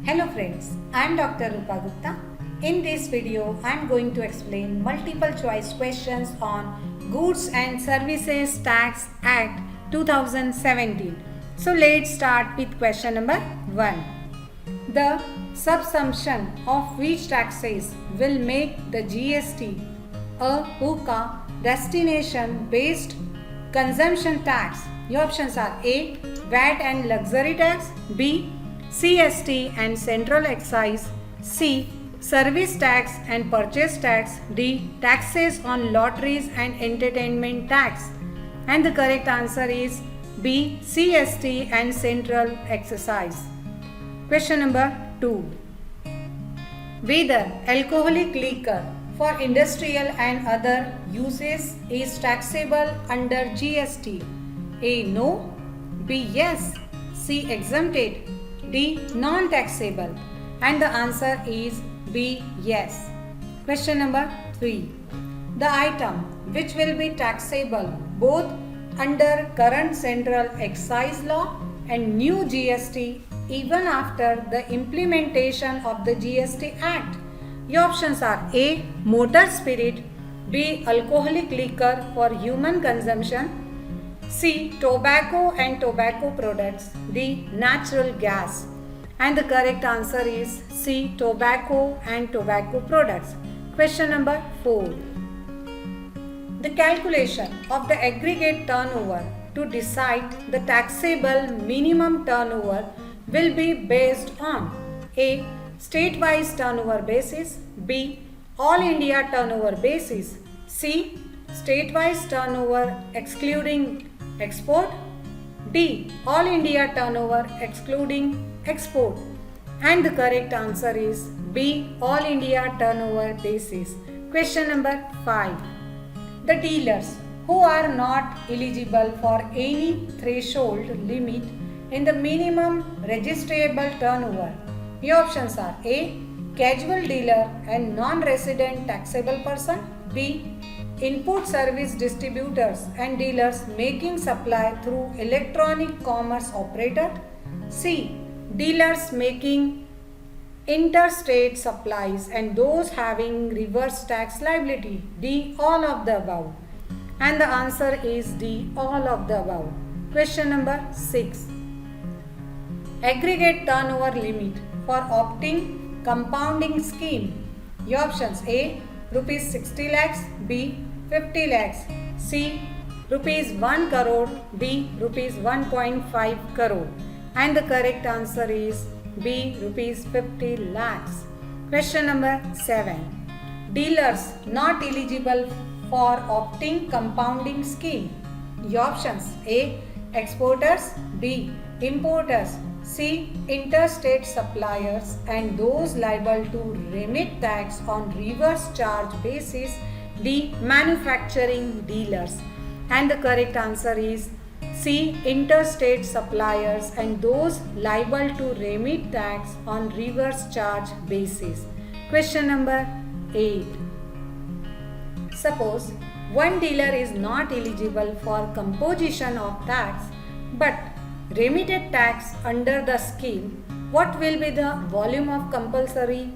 Hello friends, I am Dr. Rupa Gupta. In this video, I am going to explain multiple choice questions on Goods and Services Tax Act 2017. So let's start with question number 1. The subsumption of which taxes will make the GST a hookah destination based consumption tax? Your options are A. VAT and luxury tax, B. CST and central excise, C. Service tax and purchase tax, D. Taxes on lotteries and entertainment tax. And the correct answer is B. CST and central excise. Question number 2. Whether alcoholic liquor for industrial and other uses is taxable under GST? A. No, B. Yes, C. Exempted, D. Non-taxable. And the answer is B. Yes. Question number 3. The item which will be taxable both under current central excise law and new GST even after the implementation of the GST Act. Your options are A. Motor spirit, B. Alcoholic liquor for human consumption, C. Tobacco and tobacco products, D. Natural gas. And the correct answer is C. Tobacco and tobacco products. Question number 4. The calculation of the aggregate turnover to decide the taxable minimum turnover will be based on A. State-wise turnover basis, B. All India turnover basis, C. State-wise turnover excluding export, D. All India turnover excluding export. And the correct answer is B. All India turnover basis. Question number 5. The dealers who are not eligible for any threshold limit in the minimum registrable turnover. Your options are A. Casual dealer and non-resident taxable person, B. Input service distributors and dealers making supply through electronic commerce operator, C. Dealers making interstate supplies and those having reverse tax liability, D. All of the above. And the answer is D. All of the above. Question number 6. Aggregate turnover limit for opting compounding scheme. Your options A. Rupees 60 lakhs, B. 50 lakhs, C. Rupees 1 crore, D. Rupees 1.5 crore. And the correct answer is B. Rupees 50 lakhs. Question number 7. Dealers not eligible for opting compounding scheme. Your options A. Exporters, B. Importers, C. Interstate suppliers and those liable to remit tax on reverse charge basis, D. Manufacturing dealers. And the correct answer is C. Interstate suppliers and those liable to remit tax on reverse charge basis. Question number 8. Suppose one dealer is not eligible for composition of tax but remitted tax under the scheme. What will be the volume of compulsory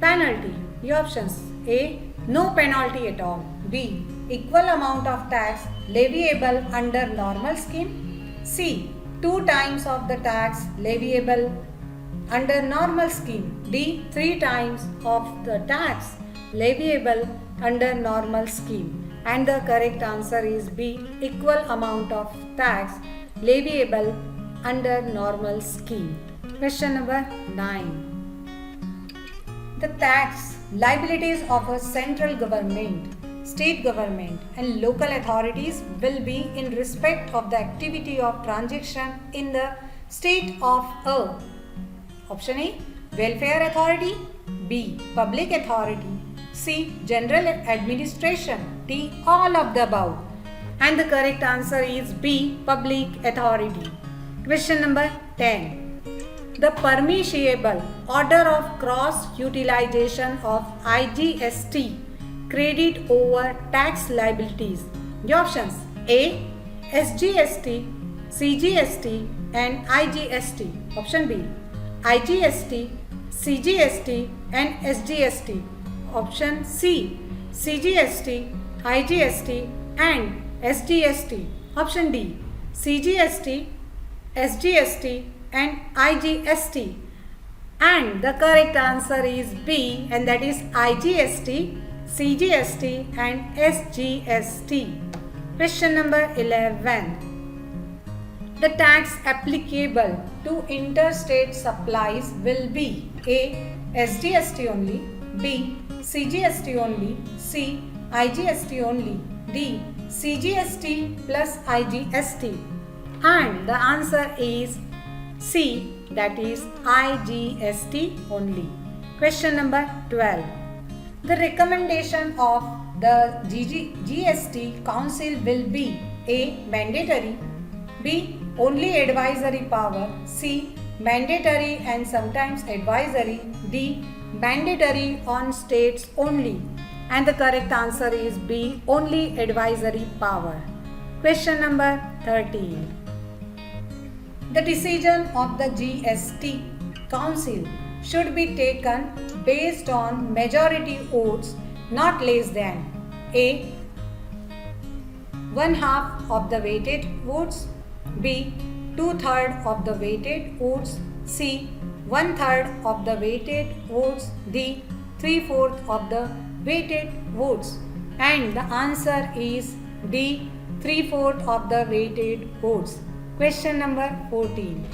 penalty? Your options A. No penalty at all, B. Equal amount of tax leviable under normal scheme, C. 2 times of the tax leviable under normal scheme, D. 3 times of the tax leviable under normal scheme. And the correct answer is B. Equal amount of tax leviable under normal scheme. Question number 9. The tax liabilities of a central government, state government and local authorities will be in respect of the activity of transaction in the state of a. Option A. Welfare authority, B. Public authority, C. General administration, D. All of the above. And the correct answer is B. Public authority. Question number 10. The permissible order of cross utilization of IGST credit over tax liabilities. Your options A. SGST, CGST and IGST. Option B. IGST, CGST and SGST. Option C, CGST, IGST and SGST. Option D, CGST, SGST and IGST. And the correct answer is B, and that is IGST, CGST and SGST. Question number 11. The tax applicable to interstate supplies will be A. SGST only, B. CGST only, C. IGST only, D. CGST plus IGST. And the answer is C, that is IGST only. Question number 12. The recommendation of the GST Council will be A. Mandatory, B. Only advisory power, C. Mandatory and sometimes advisory, D. Mandatory on states only. And the correct answer is B. Only advisory power. Question number 13. The decision of the GST Council should be taken based on majority votes not less than A. 1/2 of the weighted votes, B. 2/3 of the weighted votes, C. 1/3 of the weighted votes, D. 3/4 of the weighted votes. And the answer is D. 3/4 of the weighted votes. Question number 14.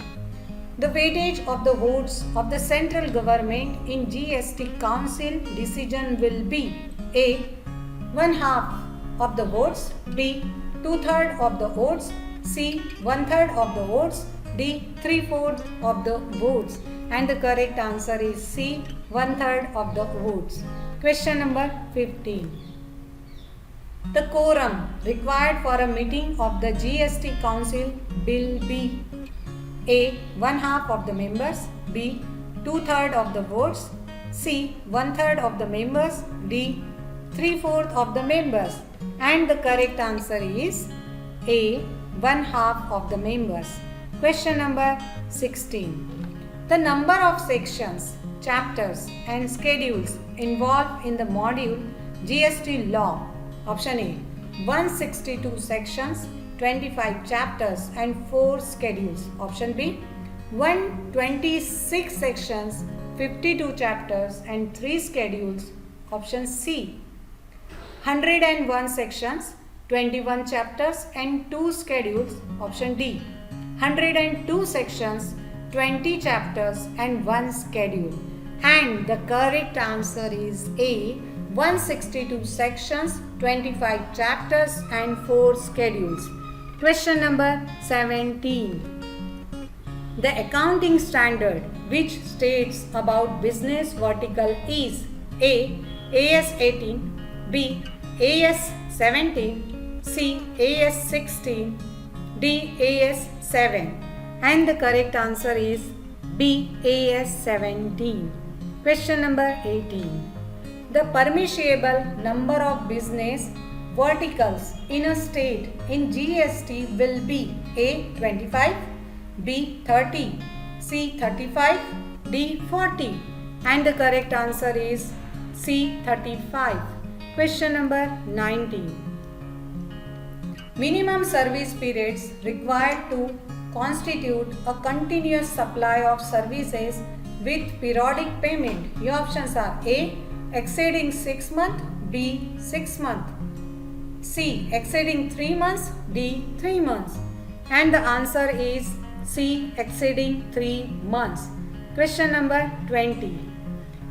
The weightage of the votes of the central government in GST Council decision will be A. 1/2 of the votes, B. 2/3 of the votes, C. 1/3 of the votes, D. 3/4 of the votes. And the correct answer is C. 1/3 of the votes. Question number 15. The quorum required for a meeting of the GST Council will be A. 1/2 of the members, B. 2/3 of the votes, C. 1/3 of the members, D. 3/4 of the members. And the correct answer is A. 1/2 of the members. Question number 16. The number of sections, chapters and schedules involved in the module GST law. Option A. 162 sections, 25 chapters and 4 schedules. Option B. 126 sections, 52 chapters and 3 schedules. Option C. 101 sections, 21 chapters and 2 schedules. Option D. 102 sections, 20 chapters and 1 schedule. And the correct answer is A. 162 sections, 25 chapters and 4 schedules. Question number 17. The accounting standard which states about business vertical is A. AS 18, B. AS 17, C. AS 16, D. AS 7. And the correct answer is B. AS 17. Question number 18. The permissible number of business verticals in a state in GST will be A. 25, B. 30, C. 35, D. 40. And the correct answer is C. 35. Question number 19. Minimum service periods required to constitute a continuous supply of services with periodic payment. Your options are A. Exceeding 6 months, B. 6 months, C. Exceeding 3 months, D. 3 months. And the answer is C. Exceeding 3 months. Question number 20.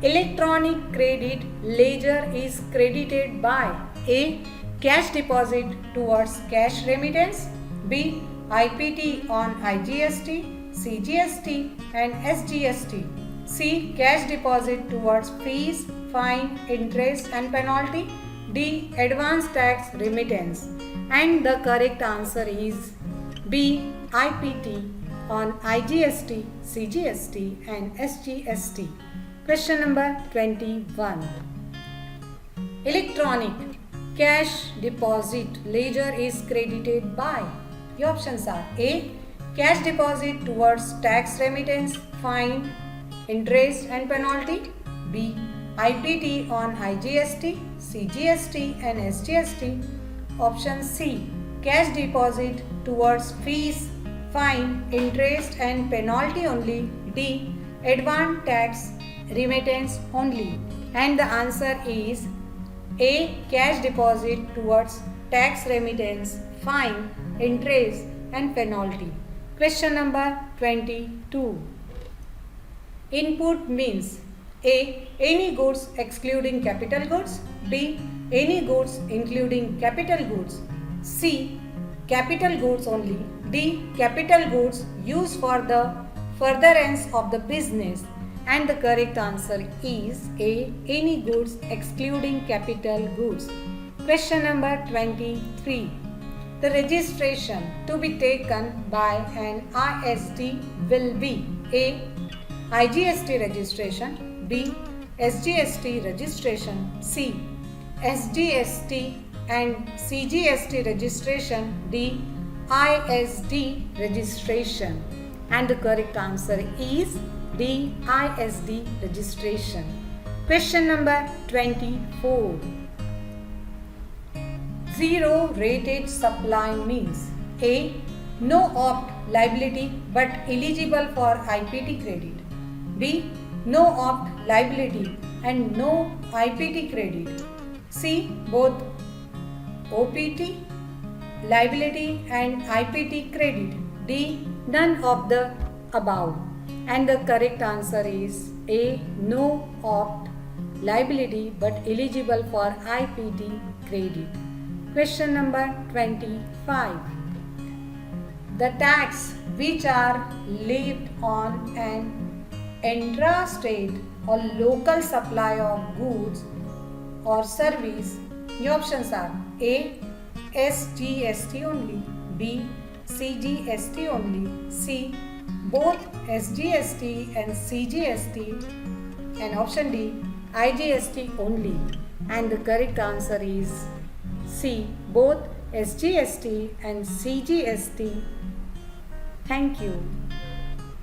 Electronic credit ledger is credited by A. Cash deposit towards cash remittance, B. IPT on IGST, CGST and SGST, C. Cash deposit towards fees, fine, interest and penalty, D. Advance tax remittance. And the correct answer is B. IPT on IGST, CGST and SGST. Question number 21. Electronic cash deposit ledger is credited by. Your options are A. Cash deposit towards tax remittance, fine, interest and penalty, B. IPT on IGST, CGST and SGST. Option C. Cash deposit towards fees, fine, interest and penalty only, D. Advance tax remittance only. And the answer is A. Cash deposit towards tax remittance, fine, interest and penalty. Question number 22. Input means A. Any goods excluding capital goods, B. Any goods including capital goods, C. Capital goods only, D. Capital goods used for the furtherance of the business. And the correct answer is A. Any goods excluding capital goods. Question number 23. The registration to be taken by an ISD will be A. IGST registration, B. SGST registration, C. SGST and CGST registration, D. ISD registration. And the correct answer is D. ISD registration. Question number 24. Zero rated supply means A. No opt liability but eligible for IPT credit, B. No opt liability and no IPT credit, C. Both OPT liability and IPT credit, D. None of the above. And the correct answer is A. No opt liability but eligible for IPT credit. Question number 25. The tax which are levied on an intrastate or local supply of goods or service. The options are A. SGST only, B. CGST only, C. Both SGST and CGST, and option D. IGST only. And the correct answer is C. Both SGST and CGST. Thank you.